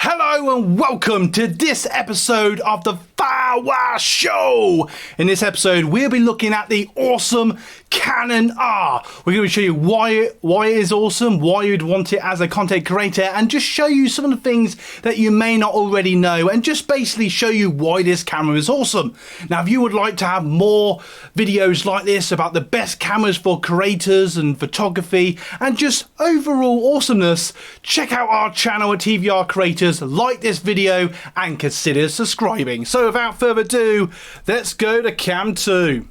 Hello and welcome to this episode of the Firewire Show. In this episode, we'll be looking at the awesome Canon R. We're going to show you why it is awesome, why you'd want it as a content creator, and just show you some of the things that you may not already know, and just basically show you why this camera is awesome. Now, if you would like to have more videos like this about the best cameras for creators and photography, and just overall awesomeness, check out our channel at TVR Creators, like this video, and consider subscribing. So without further ado, let's go to Cam 2.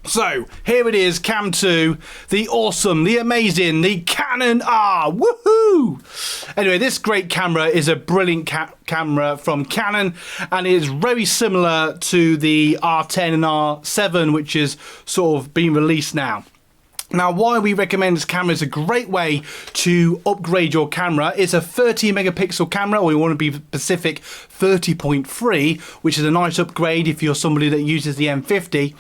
So here it is, Cam 2, the awesome, the amazing, the Canon R. Woohoo! Anyway, this great camera is a brilliant camera from Canon, and it is very similar to the R10 and R7, which is sort of being released now. Now, why we recommend this camera is a great way to upgrade your camera. It's a 30 megapixel camera, or you want to be specific, 30.3, which is a nice upgrade if you're somebody that uses the M50.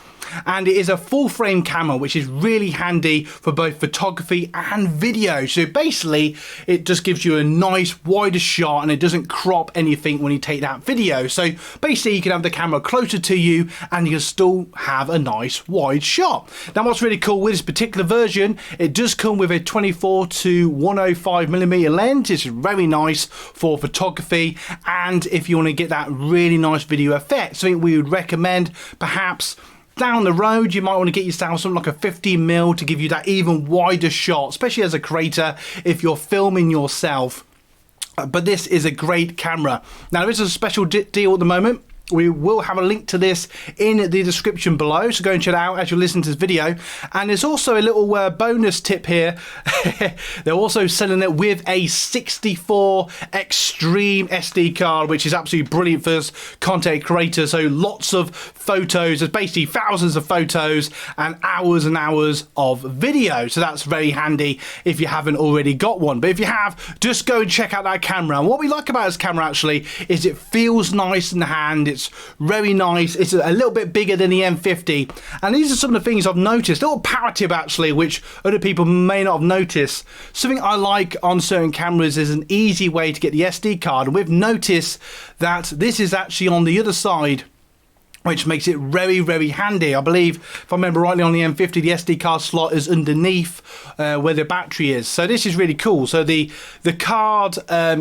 And it is a full frame camera, which is really handy for both photography and video. So basically, it just gives you a nice wider shot, and it doesn't crop anything when you take that video. So basically, you can have the camera closer to you and you can still have a nice wide shot. Now, what's really cool with this particular version, it does come with a 24 to 105mm lens. It's very nice for photography, and if you want to get that really nice video effect, something we would recommend perhaps down the road, you might want to get yourself something like a 50mm to give you that even wider shot, especially as a creator if you're filming yourself. But this is a great camera. Now, there is a special deal at the moment. We will have a link to this in the description below, so go and check it out as you listen to this video. And there's also a little bonus tip here. They're also selling it with a 64 Extreme SD card, which is absolutely brilliant for content creators. So lots of photos, there's basically thousands of photos and hours of video. So that's very handy if you haven't already got one. But if you have, just go and check out that camera. And what we like about this camera actually is it feels nice in the hand. It's very nice. It's a little bit bigger than the M50, and these are some of the things I've noticed. A little power tip actually, which other people may not have noticed. Something I like on certain cameras is an easy way to get the SD card, and we've noticed that this is actually on the other side, which makes it very handy. I believe, if I remember rightly, on the M50 the SD card slot is underneath where the battery is. So this is really cool. So the card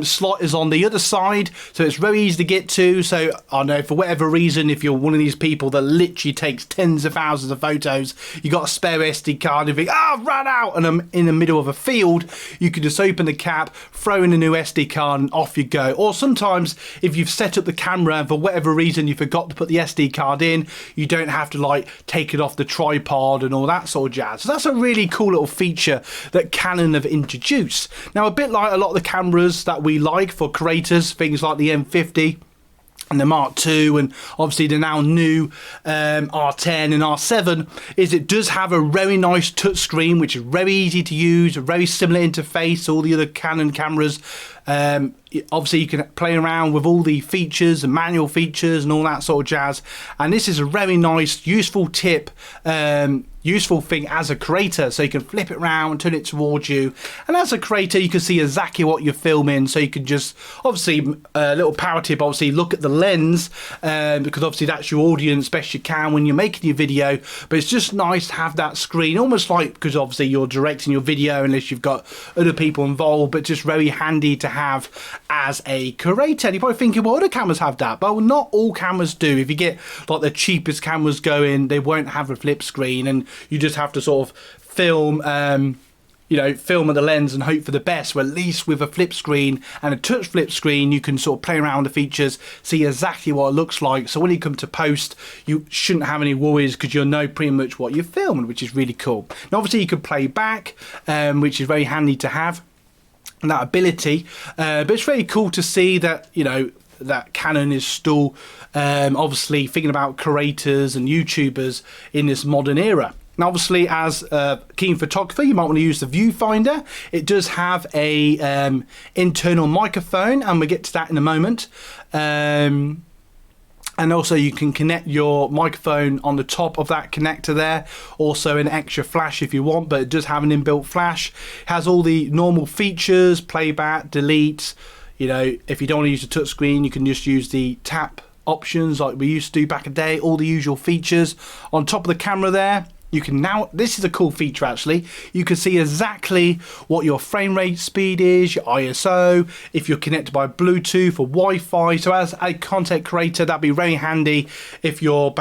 slot is on the other side, so it's very easy to get to. So I know, for whatever reason, if you're one of these people that literally takes tens of thousands of photos, you got a spare SD card, and you think, I've run out, and I'm in the middle of a field, you can just open the cap, throw in a new SD card, and off you go. Or sometimes if you've set up the camera and for whatever reason you forgot to put the SD card in, you don't have to like take it off the tripod and all that sort of jazz. So that's a really cool little feature that Canon have introduced. Now, a bit like a lot of the cameras that we like for creators, things like the M50 and the Mark II, and obviously the now new R10 and R7, is it does have a very nice touchscreen, which is very easy to use, a very similar interface to all the other Canon cameras. Obviously you can play around with all the features and manual features and all that sort of jazz, and this is a very nice useful tip, useful thing as a creator. So you can flip it around, turn it towards you, and as a creator you can see exactly what you're filming. So you can just, obviously, a little power tip, obviously look at the lens, because obviously that's your audience best you can when you're making your video. But it's just nice to have that screen, almost like, because obviously you're directing your video unless you've got other people involved, but just very handy to have as a creator. And you're probably thinking, well, other cameras have that. Well, not all cameras do. If you get like the cheapest cameras going, they won't have a flip screen, and you just have to sort of film film at the lens and hope for the best. Well, at least with a flip screen and a touch flip screen, you can sort of play around with the features, see exactly what it looks like. So when you come to post, you shouldn't have any worries, because you'll know pretty much what you're filming, which is really cool. Now, obviously you can play back, which is very handy to have that ability, but it's very cool to see that, you know, that Canon is still obviously thinking about creators and YouTubers in this modern era. Now, obviously, as a keen photographer, you might want to use the viewfinder. It does have a internal microphone, and we'll get to that in a moment. And also you can connect your microphone on the top of that connector there. Also an extra flash if you want, but it does have an inbuilt flash. It has all the normal features, playback, delete, You know, if you don't want to use the touch screen, you can just use the tap options like we used to do back in the day, all the usual features. On top of the camera there, you can now, this is a cool feature actually, you can see exactly what your frame rate speed is, your ISO, if you're connected by Bluetooth or Wi-Fi. So as a content creator, that'd be very handy if you're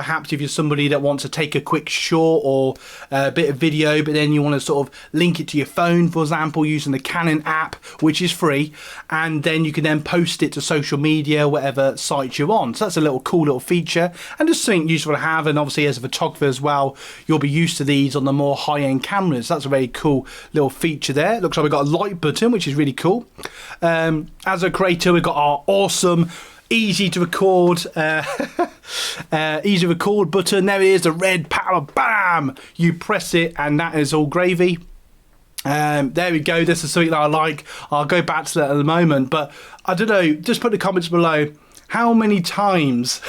somebody that wants to take a quick short or a bit of video, but then you want to sort of link it to your phone, for example, using the Canon app, which is free, and then you can then post it to social media, whatever site you're on. So that's a little cool little feature and just something useful to have. And obviously as a photographer as well, you'll be used to these on the more high-end cameras. That's a very cool little feature there. It looks like we've got a light button, which is really cool. As a creator, we've got our awesome easy to record button. There it is, the red power, bam, you press it and that is all gravy. There we go. This is something that I like. I'll go back to that in a moment, but I don't know, just put in the comments below, how many times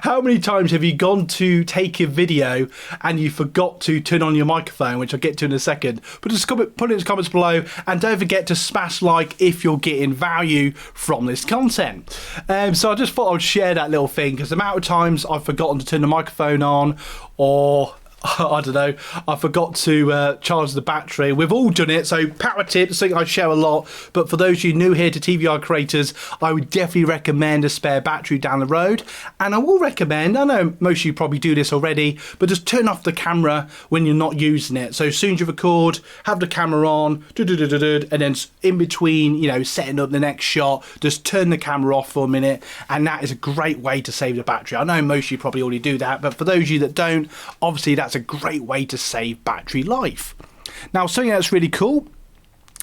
have you gone to take a video and you forgot to turn on your microphone, which I'll get to in a second. But just put it in the comments below, and don't forget to smash like if you're getting value from this content. So I just thought I would share that little thing, because the amount of times I've forgotten to turn the microphone on, or I don't know, I forgot to charge the battery. We've all done it, so power tip, something I share a lot. But for those of you new here to TVR creators, I would definitely recommend a spare battery down the road. And I will recommend, I know most of you probably do this already, but just turn off the camera when you're not using it. So as soon as you record, have the camera on, and then in between, you know, setting up the next shot, just turn the camera off for a minute, and that is a great way to save the battery. I know most of you probably already do that, but for those of you that don't, obviously that's a great way to save battery life. Now, something that's really cool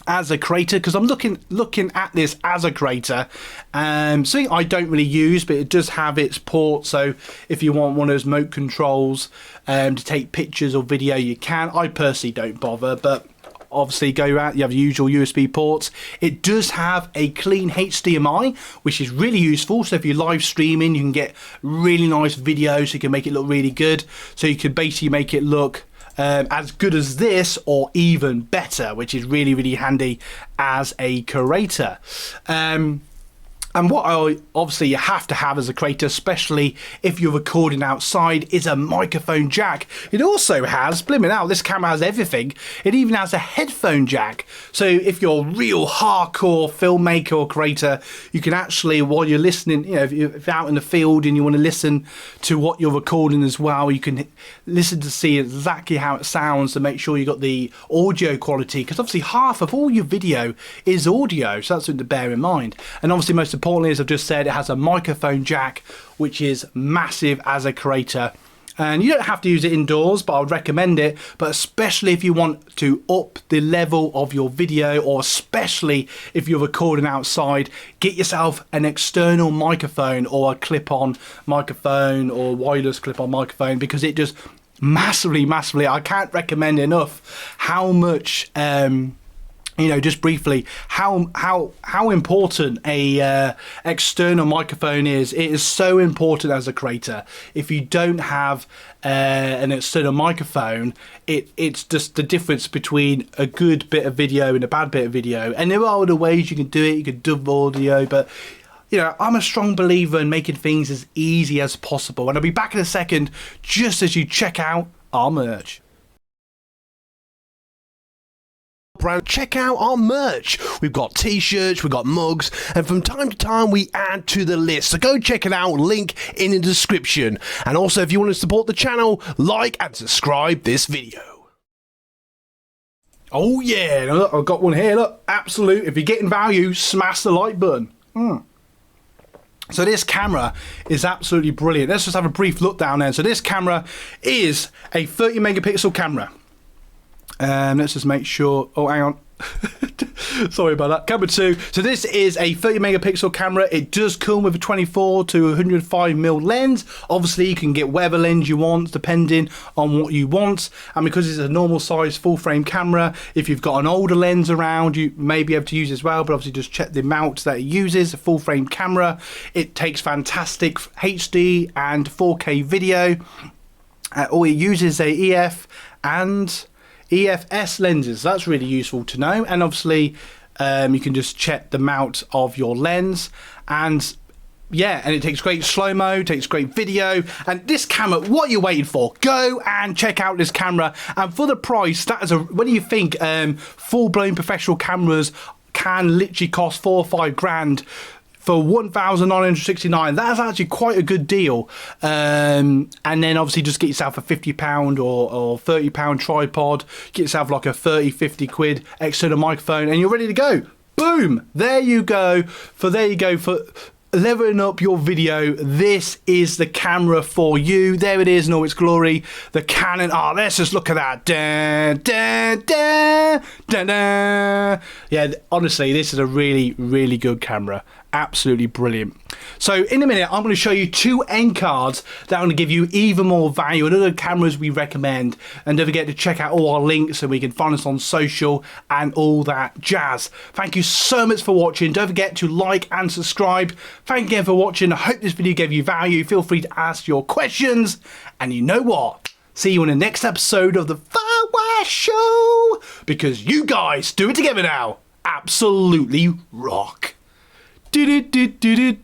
as a creator, because I'm looking at this as a creator, something I don't really use, but it does have its port. So if you want one of those remote controls to take pictures or video, you can. I personally don't bother, but obviously go out, you have the usual USB ports. It does have a clean HDMI, which is really useful. So if you're live streaming, you can get really nice videos, so you can make it look really good. So you can basically make it look as good as this or even better, which is really, really handy as a creator. And what obviously you have to have as a creator, especially if you're recording outside, is a microphone jack. It also has, blimmin' out, this camera has everything. It even has a headphone jack. So if you're a real hardcore filmmaker or creator, you can actually, while you're listening, you know, if you're out in the field and you want to listen to what you're recording as well, you can listen to see exactly how it sounds to make sure you got the audio quality, because obviously half of all your video is audio, so that's something to bear in mind. And obviously most importantly, as I've just said, it has a microphone jack, which is massive as a creator. And you don't have to use it indoors, but I would recommend it. But especially if you want to up the level of your video, or especially if you're recording outside, get yourself an external microphone or a clip-on microphone or wireless clip-on microphone, because it just massively, I can't recommend enough how much you know, just briefly, how important a external microphone is. It is so important as a creator. If you don't have an external microphone, it's just the difference between a good bit of video and a bad bit of video. And there are other ways you can do it. You can dub audio, but you know, I'm a strong believer in making things as easy as possible. And I'll be back in a second, just as you check out our merch. Check out our merch. We've got t-shirts, we've got mugs, and from time to time we add to the list. So go check it out, link in the description. And also, if you want to support the channel, like and subscribe this video. Oh yeah, look, I've got one here, look, absolute. If you're getting value, smash the like button. So this camera is absolutely brilliant. Let's just have a brief look down there. So this camera is a 30 megapixel camera. Let's just make sure. Oh, hang on. Sorry about that. Camera 2. So this is a 30 megapixel camera. It does come with a 24 to 105mm lens. Obviously, you can get whatever lens you want, depending on what you want. And because it's a normal size full frame camera, if you've got an older lens around, you may be able to use it as well. But obviously, just check the mount that it uses. A full frame camera. It takes fantastic HD and 4K video. Or it uses a EF and EFS lenses. That's really useful to know. And obviously You can just check the mount of your lens, and yeah, and it takes great slow-mo, takes great video, and this camera, what are you waiting for? Go and check out this camera, and for the price, that is when you think full-blown professional cameras can literally cost 4 or 5 grand, for 1,969, that's actually quite a good deal. And then obviously just get yourself a £50 or £30 tripod, get yourself like a 30-50 quid external microphone, and you're ready to go. Boom! There you go for leveling up your video. This is the camera for you. There it is in all its glory. The Canon. Oh, let's just look at that. Dun, dun, dun, dun, dun. Yeah, honestly, this is a really, really good camera. Absolutely brilliant. So in a minute, I'm going to show you 2 end cards that are going to give you even more value and other cameras we recommend. And don't forget to check out all our links so we can find us on social and all that jazz. Thank you so much for watching. Don't forget to like and subscribe. Thank you again for watching. I hope this video gave you value. Feel free to ask your questions. And you know what? See you in the next episode of the Firewire Show, because you guys do it together now. Absolutely rock. Do do do do do.